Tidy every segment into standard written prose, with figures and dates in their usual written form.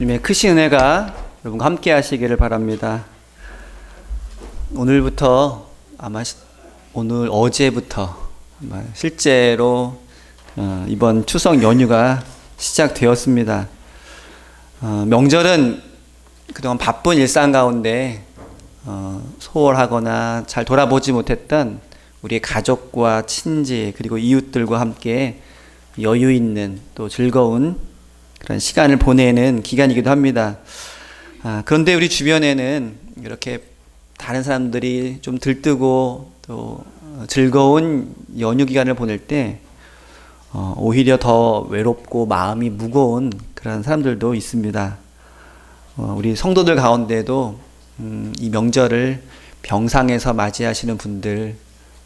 주님의 크신 은혜가 여러분과 함께 하시기를 바랍니다. 오늘부터 오늘 어제부터 실제로 이번 추석 연휴가 시작되었습니다. 명절은 그동안 바쁜 일상 가운데 소홀하거나 잘 돌아보지 못했던 우리의 가족과 친지 그리고 이웃들과 함께 여유 있는 또 즐거운 그런 시간을 보내는 기간이기도 합니다. 그런데 우리 주변에는 이렇게 다른 사람들이 좀 들뜨고 또 즐거운 연휴 기간을 보낼 때 오히려 더 외롭고 마음이 무거운 그런 사람들도 있습니다. 우리 성도들 가운데도 이 명절을 병상에서 맞이하시는 분들,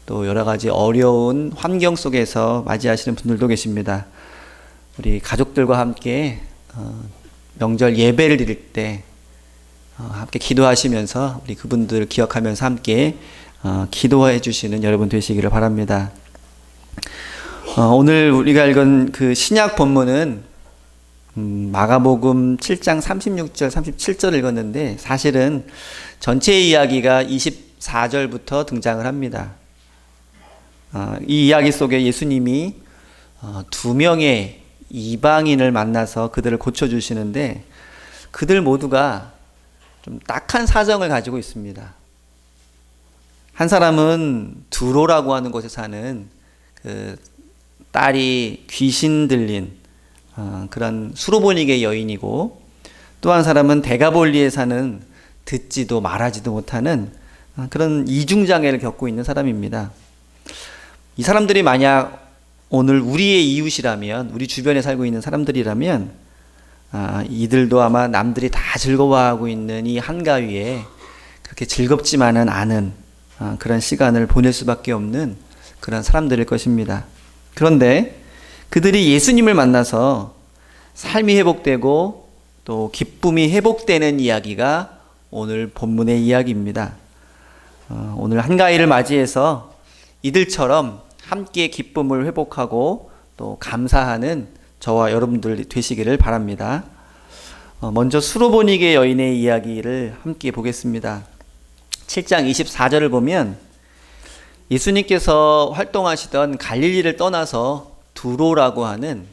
또 여러 가지 어려운 환경 속에서 맞이하시는 분들도 계십니다. 우리 가족들과 함께 명절 예배를 드릴 때 함께 기도하시면서 우리 그분들을 기억하면서 함께 기도해 주시는 여러분 되시기를 바랍니다. 오늘 우리가 읽은 그 신약 본문은 마가복음 7장 36절 37절을 읽었는데 사실은 전체 이야기가 24절부터 등장을 합니다. 이 이야기 속에 예수님이 두 명의 이방인을 만나서 그들을 고쳐주시는데 그들 모두가 좀 딱한 사정을 가지고 있습니다. 한 사람은 두로라고 하는 곳에 사는 그 딸이 귀신 들린 그런 수로보니게 여인이고, 또 한 사람은 데가볼리에 사는 듣지도 말하지도 못하는 그런 이중장애를 겪고 있는 사람입니다. 이 사람들이 만약 오늘 우리의 이웃이라면, 우리 주변에 살고 있는 사람들이라면 이들도 아마 남들이 다 즐거워하고 있는 이 한가위에 그렇게 즐겁지만은 않은 그런 시간을 보낼 수밖에 없는 그런 사람들일 것입니다. 그런데 그들이 예수님을 만나서 삶이 회복되고 또 기쁨이 회복되는 이야기가 오늘 본문의 이야기입니다. 오늘 한가위를 맞이해서 이들처럼 함께 기쁨을 회복하고 또 감사하는 저와 여러분들 되시기를 바랍니다. 먼저 수로보니게 여인의 이야기를 함께 보겠습니다. 7장 24절을 보면 예수님께서 활동하시던 갈릴리를 떠나서 두로라고 하는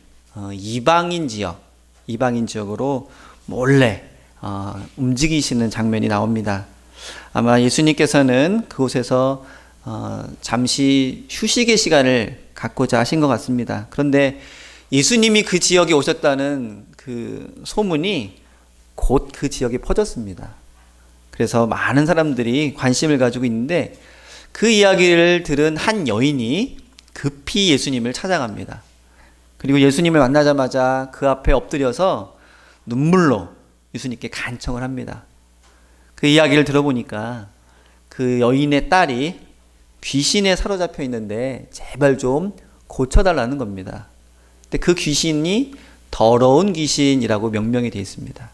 이방인 지역으로 몰래 움직이시는 장면이 나옵니다. 아마 예수님께서는 그곳에서 잠시 휴식의 시간을 갖고자 하신 것 같습니다. 그런데 예수님이 그 지역에 오셨다는 그 소문이 곧 그 지역에 퍼졌습니다. 그래서 많은 사람들이 관심을 가지고 있는데 그 이야기를 들은 한 여인이 급히 예수님을 찾아갑니다. 그리고 예수님을 만나자마자 그 앞에 엎드려서 눈물로 예수님께 간청을 합니다. 그 이야기를 들어보니까 그 여인의 딸이 귀신에 사로잡혀 있는데 제발 좀 고쳐달라는 겁니다. 근데 그 귀신이 더러운 귀신이라고 명명이 되어 있습니다.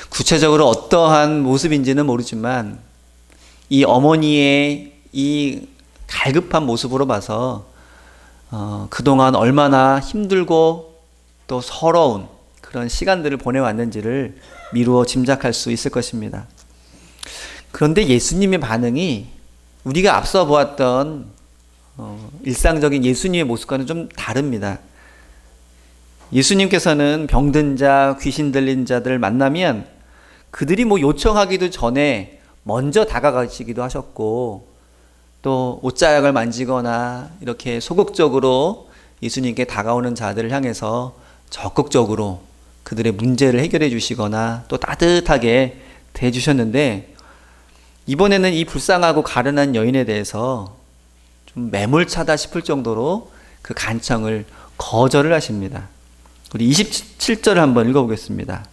구체적으로 어떠한 모습인지는 모르지만 이 어머니의 이 갈급한 모습으로 봐서 그동안 얼마나 힘들고 또 서러운 그런 시간들을 보내왔는지를 미루어 짐작할 수 있을 것입니다. 그런데 예수님의 반응이 우리가 앞서 보았던 일상적인 예수님의 모습과는 좀 다릅니다. 예수님께서는 병든 자, 귀신 들린 자들을 만나면 그들이 요청하기도 전에 먼저 다가가시기도 하셨고, 또 옷자락을 만지거나 이렇게 소극적으로 예수님께 다가오는 자들을 향해서 적극적으로 그들의 문제를 해결해 주시거나 또 따뜻하게 대해 주셨는데, 이번에는 이 불쌍하고 가련한 여인에 대해서 좀 매몰차다 싶을 정도로 그 간청을 거절을 하십니다. 우리 27절을 한번 읽어보겠습니다.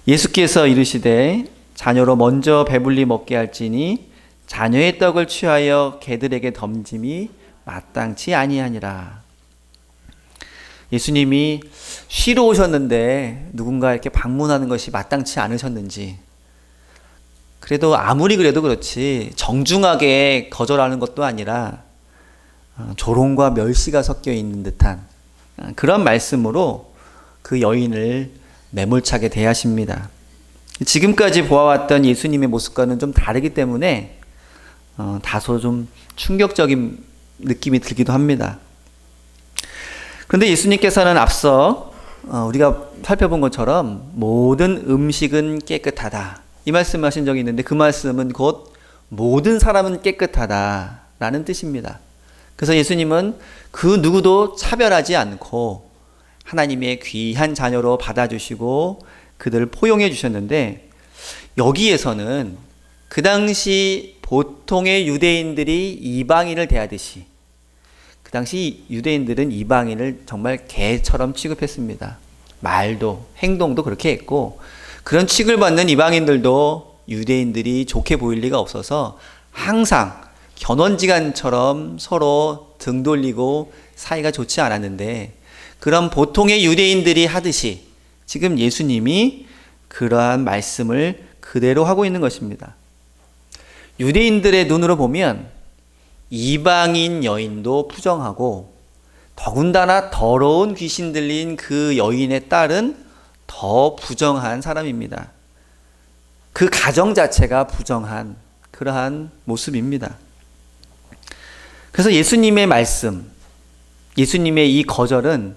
예수께서 이르시되 자녀로 먼저 배불리 먹게 할지니 자녀의 떡을 취하여 개들에게 던짐이 마땅치 아니하니라. 예수님이 쉬러 오셨는데 누군가 이렇게 방문하는 것이 마땅치 않으셨는지, 그래도 아무리 그래도 그렇지 정중하게 거절하는 것도 아니라 조롱과 멸시가 섞여 있는 듯한 그런 말씀으로 그 여인을 매몰차게 대하십니다. 지금까지 보아왔던 예수님의 모습과는 좀 다르기 때문에 다소 좀 충격적인 느낌이 들기도 합니다. 그런데 예수님께서는 앞서 우리가 살펴본 것처럼 모든 음식은 깨끗하다, 이 말씀을 하신 적이 있는데, 그 말씀은 곧 모든 사람은 깨끗하다라는 뜻입니다. 그래서 예수님은 그 누구도 차별하지 않고 하나님의 귀한 자녀로 받아주시고 그들을 포용해 주셨는데, 여기에서는 그 당시 보통의 유대인들이 이방인을 대하듯이, 그 당시 유대인들은 이방인을 정말 개처럼 취급했습니다. 말도 행동도 그렇게 했고, 그런 취급을 받는 이방인들도 유대인들이 좋게 보일 리가 없어서 항상 견원지간처럼 서로 등 돌리고 사이가 좋지 않았는데, 그런 보통의 유대인들이 하듯이 지금 예수님이 그러한 말씀을 그대로 하고 있는 것입니다. 유대인들의 눈으로 보면 이방인 여인도 부정하고, 더군다나 더러운 귀신 들린 그 여인의 딸은 더 부정한 사람입니다. 그 가정 자체가 부정한 그러한 모습입니다. 그래서 예수님의 말씀, 예수님의 이 거절은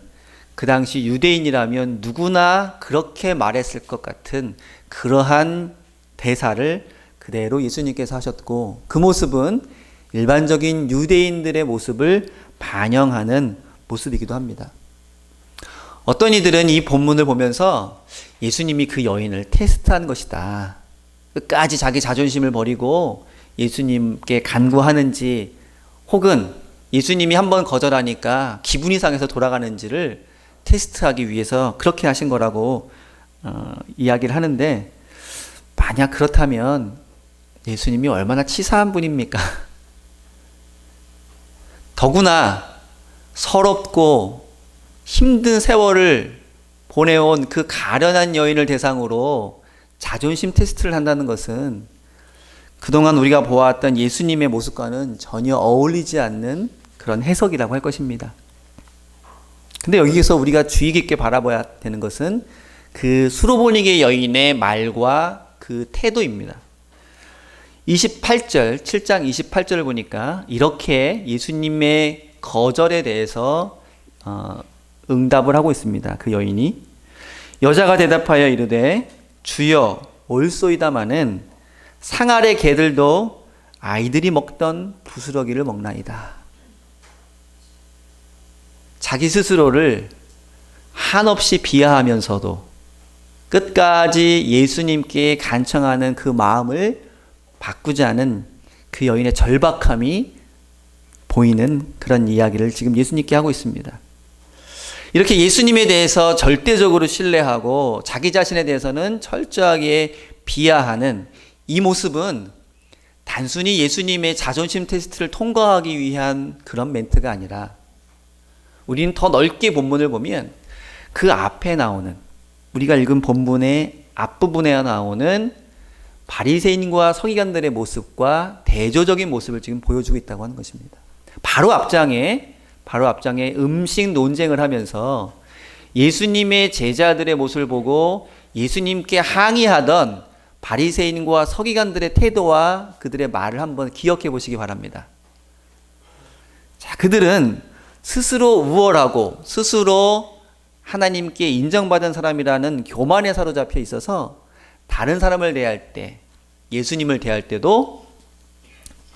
그 당시 유대인이라면 누구나 그렇게 말했을 것 같은 그러한 대사를 그대로 예수님께서 하셨고, 그 모습은 일반적인 유대인들의 모습을 반영하는 모습이기도 합니다. 어떤 이들은 이 본문을 보면서 예수님이 그 여인을 테스트한 것이다, 끝까지 자기 자존심을 버리고 예수님께 간구하는지, 혹은 예수님이 한번 거절하니까 기분이 상해서 돌아가는지를 테스트하기 위해서 그렇게 하신 거라고 이야기를 하는데, 만약 그렇다면 예수님이 얼마나 치사한 분입니까? 더구나 서럽고 힘든 세월을 보내온 그 가련한 여인을 대상으로 자존심 테스트를 한다는 것은 그동안 우리가 보아왔던 예수님의 모습과는 전혀 어울리지 않는 그런 해석이라고 할 것입니다. 근데 여기서 우리가 주의 깊게 바라봐야 되는 것은 그 수로보니게 여인의 말과 그 태도입니다. 28절, 7장 28절을 보니까 이렇게 예수님의 거절에 대해서 응답을 하고 있습니다. 그 여인이, 여자가 대답하여 이르되 주여 올소이다마는 상 아래 개들도 아이들이 먹던 부스러기를 먹나이다. 자기 스스로를 한없이 비하하면서도 끝까지 예수님께 간청하는 그 마음을 바꾸지 않은 그 여인의 절박함이 보이는 그런 이야기를 지금 예수님께 하고 있습니다. 이렇게 예수님에 대해서 절대적으로 신뢰하고 자기 자신에 대해서는 철저하게 비하하는 이 모습은 단순히 예수님의 자존심 테스트를 통과하기 위한 그런 멘트가 아니라, 우리는 더 넓게 본문을 보면 그 앞에 나오는, 우리가 읽은 본문의 앞부분에 나오는 바리새인과 서기관들의 모습과 대조적인 모습을 지금 보여주고 있다고 하는 것입니다. 바로 앞장에 음식 논쟁을 하면서 예수님의 제자들의 모습을 보고 예수님께 항의하던 바리새인과 서기관들의 태도와 그들의 말을 한번 기억해 보시기 바랍니다. 자, 그들은 스스로 우월하고 스스로 하나님께 인정받은 사람이라는 교만에 사로잡혀 있어서 다른 사람을 대할 때, 예수님을 대할 때도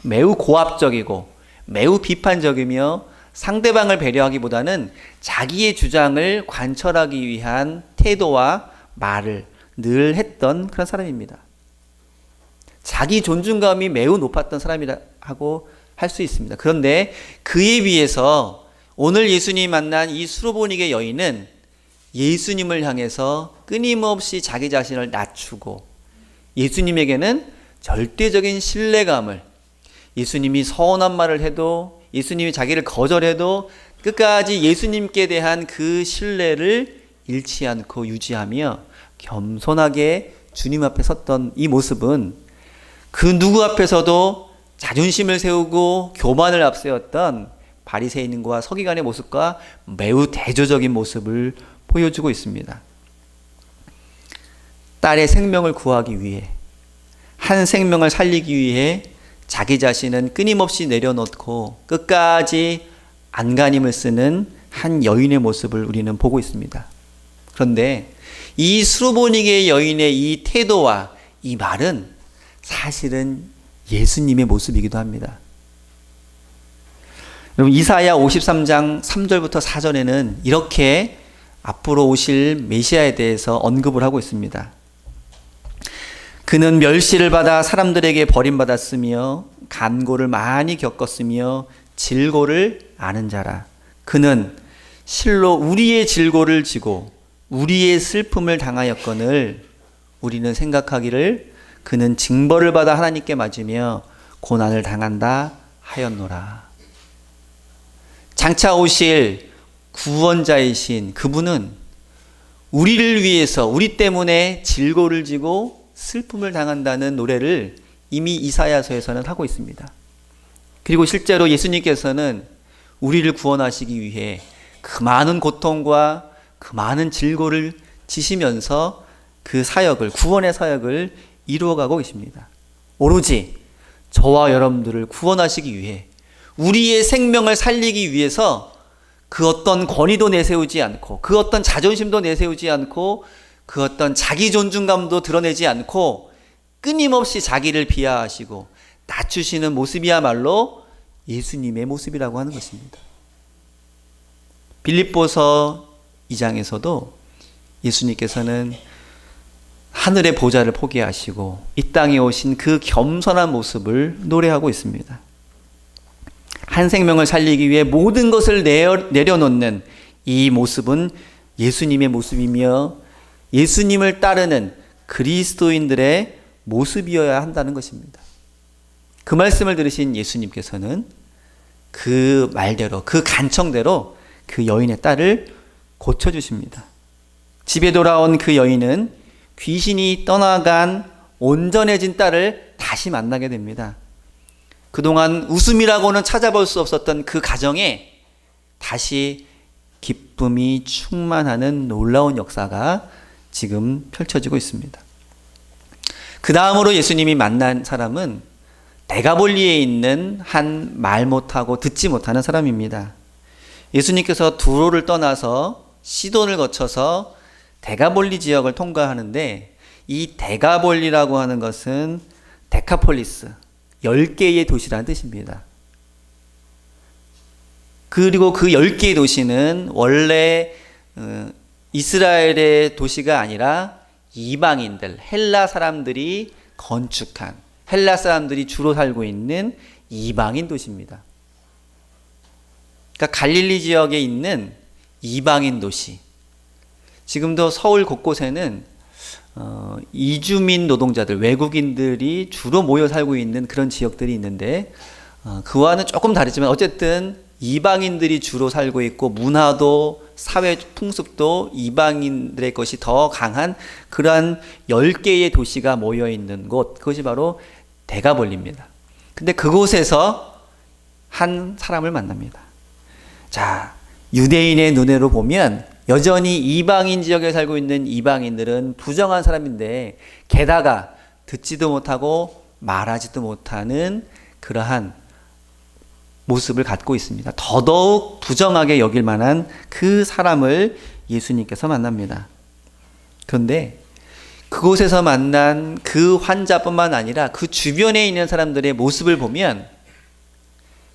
매우 고압적이고 매우 비판적이며 상대방을 배려하기보다는 자기의 주장을 관철하기 위한 태도와 말을 늘 했던 그런 사람입니다. 자기 존중감이 매우 높았던 사람이라고 할 수 있습니다. 그런데 그에 비해서 오늘 예수님이 만난 이 수로보니게 여인은 예수님을 향해서 끊임없이 자기 자신을 낮추고 예수님에게는 절대적인 신뢰감을, 예수님이 서운한 말을 해도, 예수님이 자기를 거절해도 끝까지 예수님께 대한 그 신뢰를 잃지 않고 유지하며 겸손하게 주님 앞에 섰던 이 모습은 그 누구 앞에서도 자존심을 세우고 교만을 앞세웠던 바리새인과 서기관의 모습과 매우 대조적인 모습을 보여주고 있습니다. 딸의 생명을 구하기 위해, 한 생명을 살리기 위해 자기 자신은 끊임없이 내려놓고 끝까지 안간힘을 쓰는 한 여인의 모습을 우리는 보고 있습니다. 그런데 이 수르보니게 여인의 이 태도와 이 말은 사실은 예수님의 모습이기도 합니다. 여러분, 이사야 53장 3절부터 4절에는 이렇게 앞으로 오실 메시아에 대해서 언급을 하고 있습니다. 그는 멸시를 받아 사람들에게 버림받았으며 간고를 많이 겪었으며 질고를 아는 자라. 그는 실로 우리의 질고를 지고 우리의 슬픔을 당하였거늘 우리는 생각하기를 그는 징벌을 받아 하나님께 맞으며 고난을 당한다 하였노라. 장차 오실 구원자이신 그분은 우리를 위해서 우리 때문에 질고를 지고 슬픔을 당한다는 노래를 이미 이사야서에서는 하고 있습니다. 그리고 실제로 예수님께서는 우리를 구원하시기 위해 그 많은 고통과 그 많은 질고를 지시면서 그 사역을, 구원의 사역을 이루어가고 계십니다. 오로지 저와 여러분들을 구원하시기 위해, 우리의 생명을 살리기 위해서 그 어떤 권위도 내세우지 않고, 그 어떤 자존심도 내세우지 않고, 그 어떤 자기 존중감도 드러내지 않고 끊임없이 자기를 비하하시고 낮추시는 모습이야말로 예수님의 모습이라고 하는 것입니다. 빌립보서 2장에서도 예수님께서는 하늘의 보좌를 포기하시고 이 땅에 오신 그 겸손한 모습을 노래하고 있습니다. 한 생명을 살리기 위해 모든 것을 내려놓는 이 모습은 예수님의 모습이며 예수님을 따르는 그리스도인들의 모습이어야 한다는 것입니다. 그 말씀을 들으신 예수님께서는 그 말대로, 그 간청대로 그 여인의 딸을 고쳐주십니다. 집에 돌아온 그 여인은 귀신이 떠나간 온전해진 딸을 다시 만나게 됩니다. 그동안 웃음이라고는 찾아볼 수 없었던 그 가정에 다시 기쁨이 충만하는 놀라운 역사가 지금 펼쳐지고 있습니다. 그 다음으로 예수님이 만난 사람은 데가볼리에 있는 한 말 못하고 듣지 못하는 사람입니다. 예수님께서 두로를 떠나서 시돈을 거쳐서 데가볼리 지역을 통과하는데, 이 데가볼리라고 하는 것은 데카폴리스, 10개의 도시라는 뜻입니다. 그리고 그 10개의 도시는 원래 이스라엘의 도시가 아니라 이방인들, 헬라 사람들이 건축한, 헬라 사람들이 주로 살고 있는 이방인 도시입니다. 그러니까 갈릴리 지역에 있는 이방인 도시. 지금도 서울 곳곳에는 이주민 노동자들, 외국인들이 주로 모여 살고 있는 그런 지역들이 있는데, 그와는 조금 다르지만 어쨌든 이방인들이 주로 살고 있고 문화도 사회 풍습도 이방인들의 것이 더 강한 그러한 10개의 도시가 모여 있는 곳, 그것이 바로 데가볼리입니다. 근데 그곳에서 한 사람을 만납니다. 자, 유대인의 눈으로 보면 여전히 이방인 지역에 살고 있는 이방인들은 부정한 사람인데, 게다가 듣지도 못하고 말하지도 못하는 그러한 모습을 갖고 있습니다. 더더욱 부정하게 여길 만한 그 사람을 예수님께서 만납니다. 그런데 그곳에서 만난 그 환자뿐만 아니라 그 주변에 있는 사람들의 모습을 보면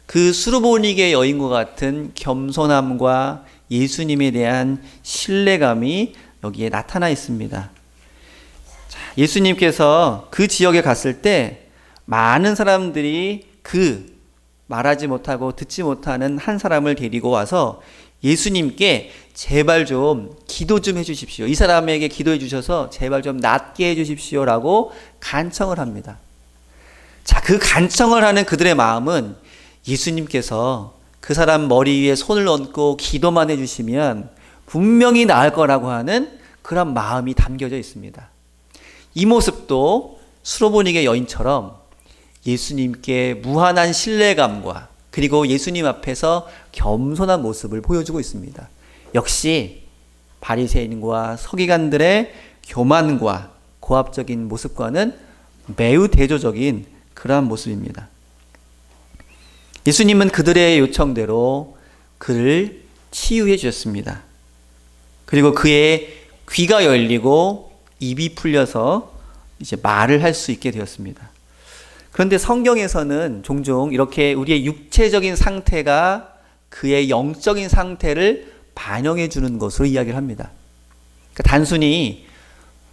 그 수르보니게 여인과 같은 겸손함과 예수님에 대한 신뢰감이 여기에 나타나 있습니다. 예수님께서 그 지역에 갔을 때 많은 사람들이 그 말하지 못하고 듣지 못하는 한 사람을 데리고 와서 예수님께 제발 좀 기도 좀 해주십시오. 이 사람에게 기도해 주셔서 제발 좀 낫게 해주십시오라고 간청을 합니다. 자, 그 간청을 하는 그들의 마음은 예수님께서 그 사람 머리 위에 손을 얹고 기도만 해주시면 분명히 나을 거라고 하는 그런 마음이 담겨져 있습니다. 이 모습도 수르보니게 여인처럼 예수님께 무한한 신뢰감과 그리고 예수님 앞에서 겸손한 모습을 보여주고 있습니다. 역시 바리새인과 서기관들의 교만과 고압적인 모습과는 매우 대조적인 그러한 모습입니다. 예수님은 그들의 요청대로 그를 치유해 주셨습니다. 그리고 그의 귀가 열리고 입이 풀려서 이제 말을 할 수 있게 되었습니다. 그런데 성경에서는 종종 이렇게 우리의 육체적인 상태가 그의 영적인 상태를 반영해 주는 것으로 이야기를 합니다. 그러니까 단순히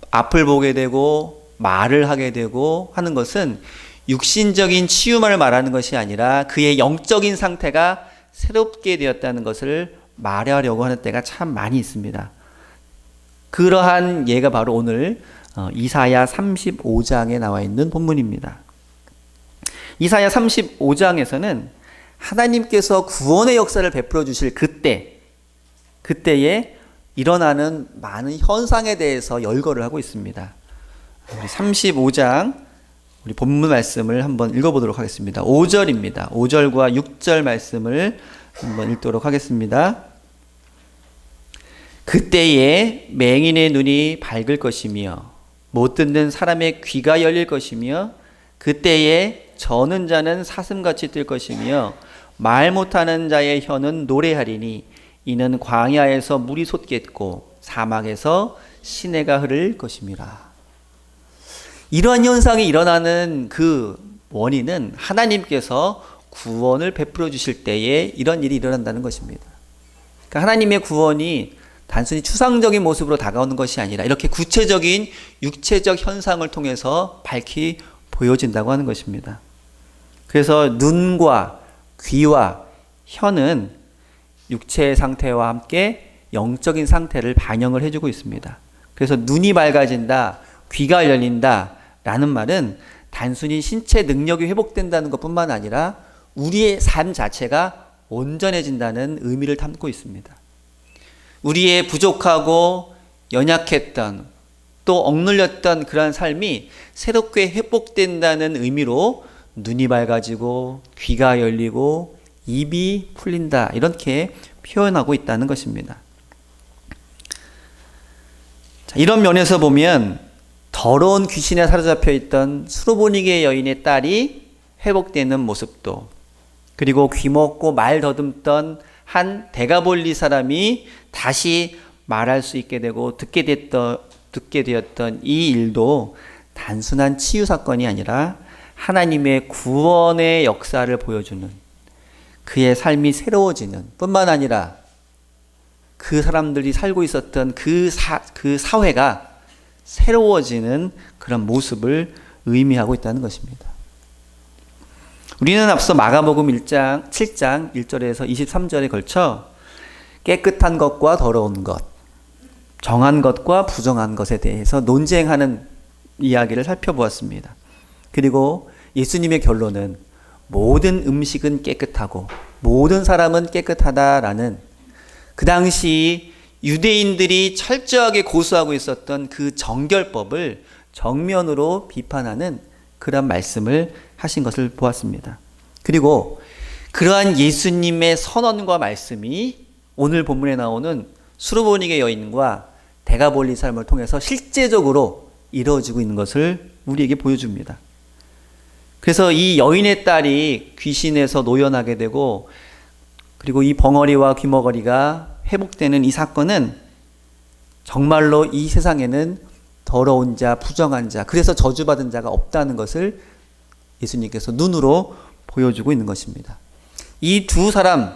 앞을 보게 되고 말을 하게 되고 하는 것은 육신적인 치유만을 말하는 것이 아니라 그의 영적인 상태가 새롭게 되었다는 것을 말하려고 하는 때가 참 많이 있습니다. 그러한 예가 바로 오늘 이사야 35장에 나와 있는 본문입니다. 이사야 35장에서는 하나님께서 구원의 역사를 베풀어 주실 그때에 일어나는 많은 현상에 대해서 열거를 하고 있습니다. 우리 35장 우리 본문 말씀을 한번 읽어보도록 하겠습니다. 5절입니다. 5절과 6절 말씀을 한번 읽도록 하겠습니다. 그때에 맹인의 눈이 밝을 것이며 못 듣는 사람의 귀가 열릴 것이며 그때에 저는 자는 사슴같이 뛸 것이며 말 못하는 자의 혀는 노래하리니 이는 광야에서 물이 솟겠고 사막에서 시내가 흐를 것임이라. 이러한 현상이 일어나는 그 원인은 하나님께서 구원을 베풀어 주실 때에 이런 일이 일어난다는 것입니다. 그러니까 하나님의 구원이 단순히 추상적인 모습으로 다가오는 것이 아니라 이렇게 구체적인 육체적 현상을 통해서 밝히 보여진다고 하는 것입니다. 그래서 눈과 귀와 혀는 육체의 상태와 함께 영적인 상태를 반영을 해주고 있습니다. 그래서 눈이 밝아진다, 귀가 열린다 라는 말은 단순히 신체 능력이 회복된다는 것뿐만 아니라 우리의 삶 자체가 온전해진다는 의미를 담고 있습니다. 우리의 부족하고 연약했던 또 억눌렸던 그러한 삶이 새롭게 회복된다는 의미로 눈이 밝아지고 귀가 열리고 입이 풀린다 이렇게 표현하고 있다는 것입니다. 자, 이런 면에서 보면 더러운 귀신에 사로잡혀 있던 수로보니게 여인의 딸이 회복되는 모습도 그리고 귀먹고 말 더듬던 한 데가볼리 사람이 다시 말할 수 있게 되고 듣게 되었던 이 일도 단순한 치유 사건이 아니라 하나님의 구원의 역사를 보여주는 그의 삶이 새로워지는 뿐만 아니라 그 사람들이 살고 있었던 그 사회가 새로워지는 그런 모습을 의미하고 있다는 것입니다. 우리는 앞서 마가복음 7장 1절에서 23절에 걸쳐 깨끗한 것과 더러운 것, 정한 것과 부정한 것에 대해서 논쟁하는 이야기를 살펴보았습니다. 그리고 예수님의 결론은 모든 음식은 깨끗하고 모든 사람은 깨끗하다라는 그 당시 유대인들이 철저하게 고수하고 있었던 그 정결법을 정면으로 비판하는 그런 말씀을 하신 것을 보았습니다. 그리고 그러한 예수님의 선언과 말씀이 오늘 본문에 나오는 수르보니게 여인과 데가볼리 삶을 통해서 실제적으로 이루어지고 있는 것을 우리에게 보여줍니다. 그래서 이 여인의 딸이 귀신에서 노연하게 되고 그리고 이 벙어리와 귀머거리가 회복되는 이 사건은 정말로 이 세상에는 더러운 자, 부정한 자, 그래서 저주받은 자가 없다는 것을 예수님께서 눈으로 보여주고 있는 것입니다. 이 두 사람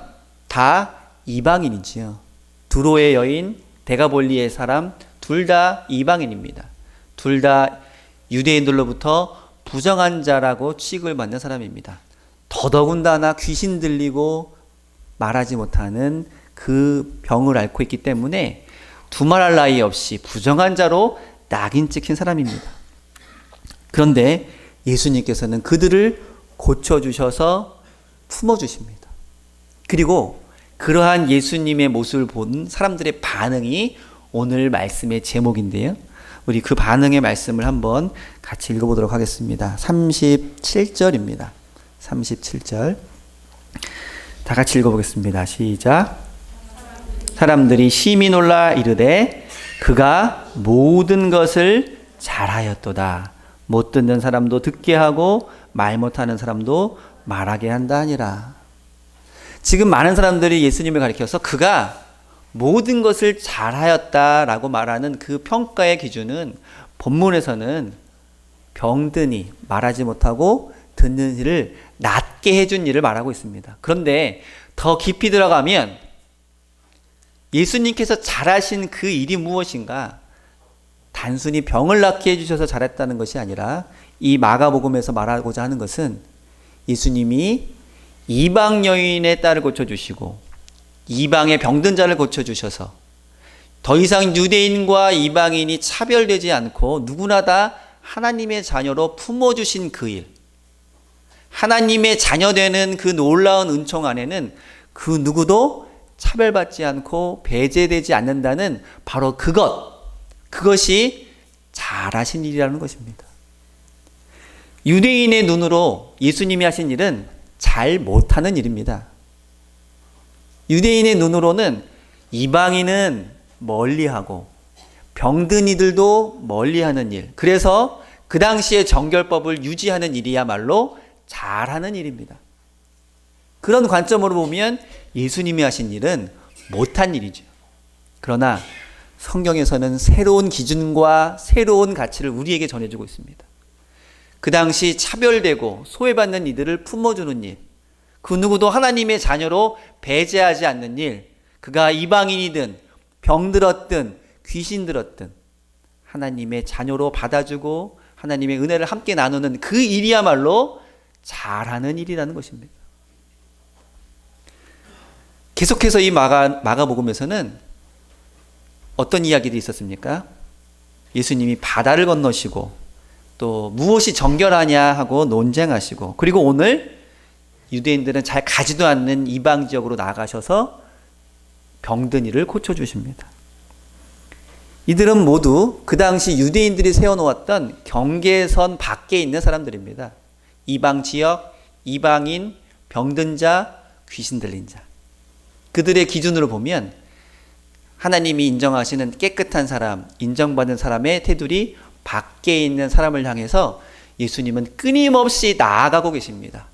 다 이방인이지요. 두로의 여인, 데가볼리의 사람 둘 다 이방인입니다. 둘 다 유대인들로부터 부정한 자라고 취급을 받는 사람입니다. 더더군다나 귀신 들리고 말하지 못하는 그 병을 앓고 있기 때문에 두말할 나위 없이 부정한 자로 낙인 찍힌 사람입니다. 그런데 예수님께서는 그들을 고쳐주셔서 품어주십니다. 그리고 그러한 예수님의 모습을 본 사람들의 반응이 오늘 말씀의 제목인데요. 우리 그 반응의 말씀을 한번 같이 읽어보도록 하겠습니다. 37절입니다. 37절. 다 같이 읽어보겠습니다. 시작. 사람들이 심히 놀라 이르되 그가 모든 것을 잘하였도다. 못 듣는 사람도 듣게 하고 말 못하는 사람도 말하게 한다 하니라. 지금 많은 사람들이 예수님을 가리켜서 그가 모든 것을 잘하였다라고 말하는 그 평가의 기준은 본문에서는 병든이 말하지 못하고 듣는 일을 낫게 해준 일을 말하고 있습니다. 그런데 더 깊이 들어가면 예수님께서 잘하신 그 일이 무엇인가? 단순히 병을 낫게 해주셔서 잘했다는 것이 아니라 이 마가복음에서 말하고자 하는 것은 예수님이 이방 여인의 딸을 고쳐주시고 이방의 병든 자를 고쳐주셔서 더 이상 유대인과 이방인이 차별되지 않고 누구나 다 하나님의 자녀로 품어주신 그 일, 하나님의 자녀되는 그 놀라운 은총 안에는 그 누구도 차별받지 않고 배제되지 않는다는 바로 그것이 잘하신 일이라는 것입니다. 유대인의 눈으로 예수님이 하신 일은 잘 못하는 일입니다. 유대인의 눈으로는 이방인은 멀리하고 병든 이들도 멀리하는 일, 그래서 그 당시의 정결법을 유지하는 일이야말로 잘하는 일입니다. 그런 관점으로 보면 예수님이 하신 일은 못한 일이죠. 그러나 성경에서는 새로운 기준과 새로운 가치를 우리에게 전해주고 있습니다. 그 당시 차별되고 소외받는 이들을 품어주는 일, 그 누구도 하나님의 자녀로 배제하지 않는 일, 그가 이방인이든 병들었든 귀신 들었든 하나님의 자녀로 받아주고 하나님의 은혜를 함께 나누는 그 일이야말로 잘하는 일이라는 것입니다. 계속해서 이 마가복음에서는 어떤 이야기들이 있었습니까? 예수님이 바다를 건너시고 또 무엇이 정결하냐 하고 논쟁하시고, 그리고 오늘 유대인들은 잘 가지도 않는 이방 지역으로 나가셔서 병든 이를 고쳐주십니다. 이들은 모두 그 당시 유대인들이 세워놓았던 경계선 밖에 있는 사람들입니다. 이방 지역, 이방인, 병든 자, 귀신 들린 자. 그들의 기준으로 보면 하나님이 인정하시는 깨끗한 사람, 인정받는 사람의 테두리 밖에 있는 사람을 향해서 예수님은 끊임없이 나아가고 계십니다.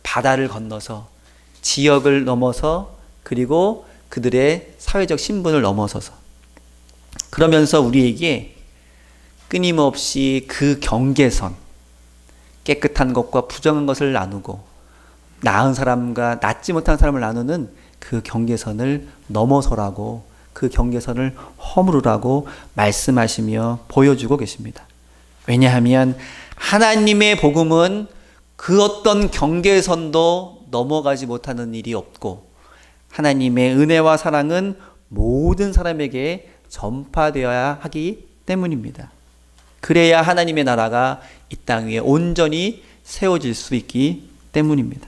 바다를 건너서, 지역을 넘어서, 그리고 그들의 사회적 신분을 넘어서서. 그러면서 우리에게 끊임없이 그 경계선, 깨끗한 것과 부정한 것을 나누고 나은 사람과 낫지 못한 사람을 나누는 그 경계선을 넘어서라고, 그 경계선을 허물으라고 말씀하시며 보여주고 계십니다. 왜냐하면 하나님의 복음은 그 어떤 경계선도 넘어가지 못하는 일이 없고 하나님의 은혜와 사랑은 모든 사람에게 전파되어야 하기 때문입니다. 그래야 하나님의 나라가 이 땅 위에 온전히 세워질 수 있기 때문입니다.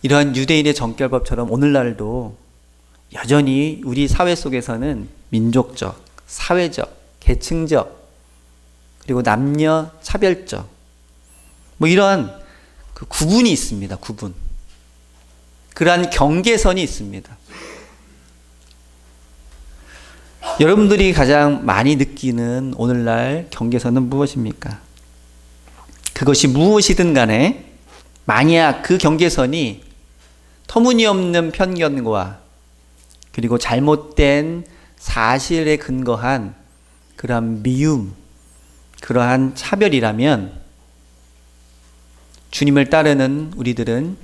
이러한 유대인의 정결법처럼 오늘날도 여전히 우리 사회 속에서는 민족적, 사회적, 계층적, 그리고 남녀 차별적 이러한 그 구분이 있습니다. 구분. 그러한 경계선이 있습니다. 여러분들이 가장 많이 느끼는 오늘날 경계선은 무엇입니까? 그것이 무엇이든 간에 만약 그 경계선이 터무니없는 편견과 그리고 잘못된 사실에 근거한 그러한 미움, 그러한 차별이라면 주님을 따르는 우리들은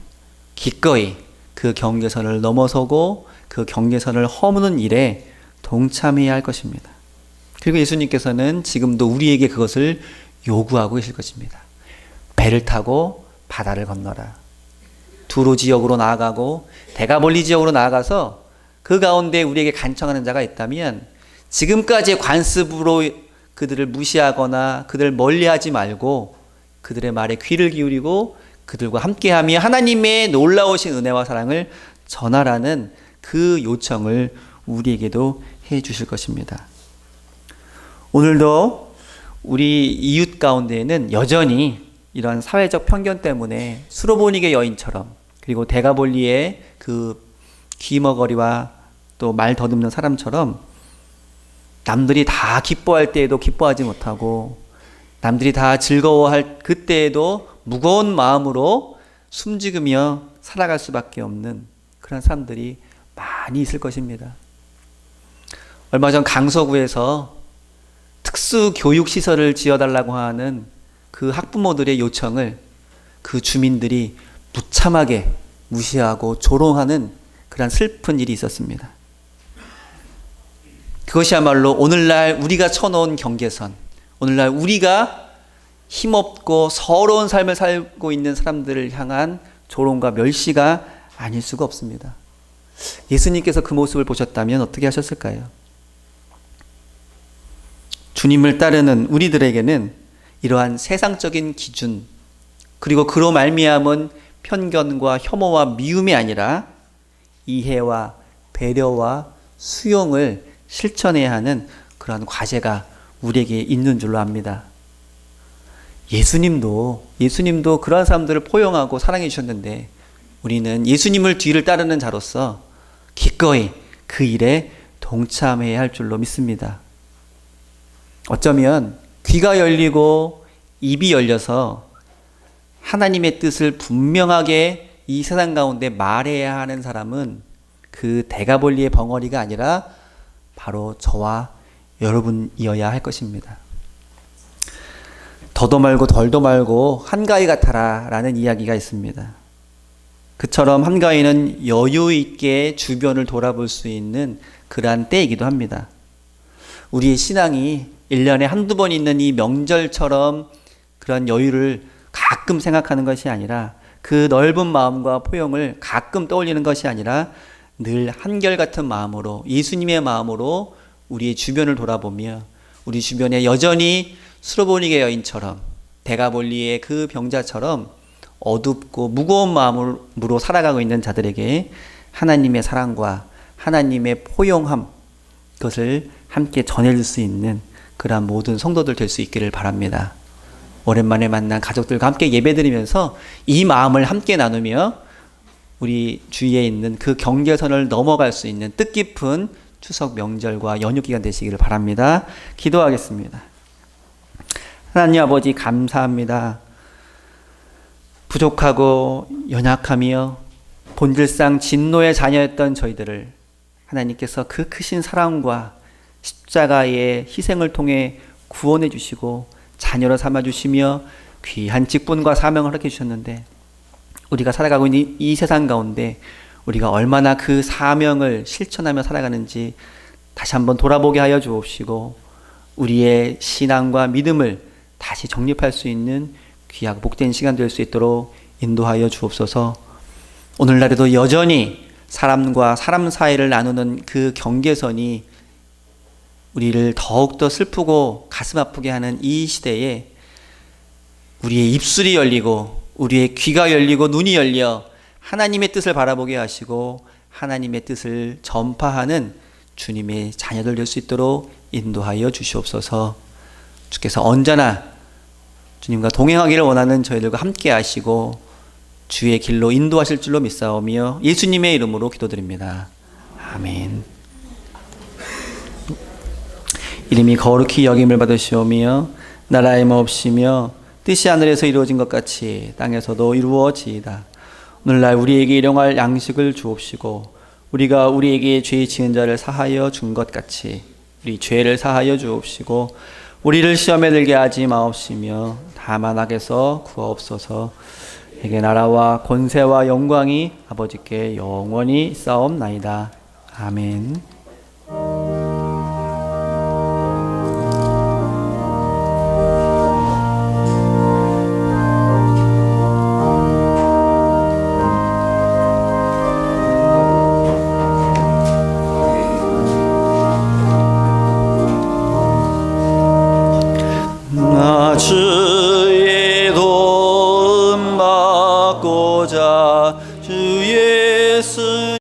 기꺼이 그 경계선을 넘어서고 그 경계선을 허무는 일에 동참해야 할 것입니다. 그리고 예수님께서는 지금도 우리에게 그것을 요구하고 계실 것입니다. 배를 타고 바다를 건너라. 두로 지역으로 나아가고 데가볼리 지역으로 나아가서 그 가운데 우리에게 간청하는 자가 있다면 지금까지의 관습으로 그들을 무시하거나 그들을 멀리하지 말고 그들의 말에 귀를 기울이고 그들과 함께하며 하나님의 놀라우신 은혜와 사랑을 전하라는 그 요청을 우리에게도 해 주실 것입니다. 오늘도 우리 이웃 가운데에는 여전히 이런 사회적 편견 때문에 수로보니게 여인처럼 그리고 데가볼리의 그 귀머거리와 또 말 더듬는 사람처럼 남들이 다 기뻐할 때에도 기뻐하지 못하고 남들이 다 즐거워할 그때에도 무거운 마음으로 숨지으며 살아갈 수밖에 없는 그런 사람들이 많이 있을 것입니다. 얼마 전 강서구에서 특수교육시설을 지어달라고 하는 그 학부모들의 요청을 그 주민들이 무참하게 무시하고 조롱하는 그런 슬픈 일이 있었습니다. 그것이야말로 오늘날 우리가 쳐놓은 경계선, 오늘날 우리가 힘없고 서러운 삶을 살고 있는 사람들을 향한 조롱과 멸시가 아닐 수가 없습니다. 예수님께서 그 모습을 보셨다면 어떻게 하셨을까요? 주님을 따르는 우리들에게는 이러한 세상적인 기준, 그리고 그로 말미암은 편견과 혐오와 미움이 아니라 이해와 배려와 수용을 실천해야 하는 그러한 과제가 우리에게 있는 줄로 압니다. 예수님도 그러한 사람들을 포용하고 사랑해 주셨는데 우리는 예수님을 뒤를 따르는 자로서 기꺼이 그 일에 동참해야 할 줄로 믿습니다. 어쩌면 귀가 열리고 입이 열려서 하나님의 뜻을 분명하게 이 세상 가운데 말해야 하는 사람은 그 대가볼리의 벙어리가 아니라 바로 저와 여러분이어야 할 것입니다. 더도 말고 덜도 말고 한가위 같아라 라는 이야기가 있습니다. 그처럼 한가위는 여유 있게 주변을 돌아볼 수 있는 그러한 때이기도 합니다. 우리의 신앙이 1년에 한두 번 있는 이 명절처럼 그런 여유를 가끔 생각하는 것이 아니라 그 넓은 마음과 포용을 가끔 떠올리는 것이 아니라 늘 한결같은 마음으로 예수님의 마음으로 우리의 주변을 돌아보며 우리 주변에 여전히 수로보니게 여인처럼 대가볼리의 그 병자처럼 어둡고 무거운 마음으로 살아가고 있는 자들에게 하나님의 사랑과 하나님의 포용함, 그것을 함께 전해줄 수 있는 그러한 모든 성도들 될 수 있기를 바랍니다. 오랜만에 만난 가족들과 함께 예배드리면서 이 마음을 함께 나누며 우리 주위에 있는 그 경계선을 넘어갈 수 있는 뜻깊은 추석 명절과 연휴 기간 되시기를 바랍니다. 기도하겠습니다. 하나님 아버지 감사합니다. 부족하고 연약하며 본질상 진노의 자녀였던 저희들을 하나님께서 그 크신 사랑과 십자가의 희생을 통해 구원해 주시고 자녀로 삼아 주시며 귀한 직분과 사명을 허락해 주셨는데 우리가 살아가고 있는 이 세상 가운데 우리가 얼마나 그 사명을 실천하며 살아가는지 다시 한번 돌아보게 하여 주옵시고 우리의 신앙과 믿음을 다시 정립할 수 있는 귀하고 복된 시간 될 수 있도록 인도하여 주옵소서. 오늘날에도 여전히 사람과 사람 사이를 나누는 그 경계선이 우리를 더욱더 슬프고 가슴 아프게 하는 이 시대에 우리의 입술이 열리고 우리의 귀가 열리고 눈이 열려 하나님의 뜻을 바라보게 하시고 하나님의 뜻을 전파하는 주님의 자녀들 될 수 있도록 인도하여 주시옵소서. 주께서 언제나 주님과 동행하기를 원하는 저희들과 함께 하시고 주의 길로 인도하실 줄로 믿사오며 예수님의 이름으로 기도드립니다. 아멘. 이름이 거룩히 여김을 받으시오며 나라의 몹시며 뜻이 하늘에서 이루어진 것 같이 땅에서도 이루어지이다. 오늘날 우리에게 일용할 양식을 주옵시고 우리가 우리에게 죄 지은 자를 사하여 준 것 같이 우리 죄를 사하여 주옵시고 우리를 시험에 들게 하지 마옵시며 다만 악에서 구하옵소서. 에게 나라와 권세와 영광이 아버지께 영원히 있사옵나이다. 아멘.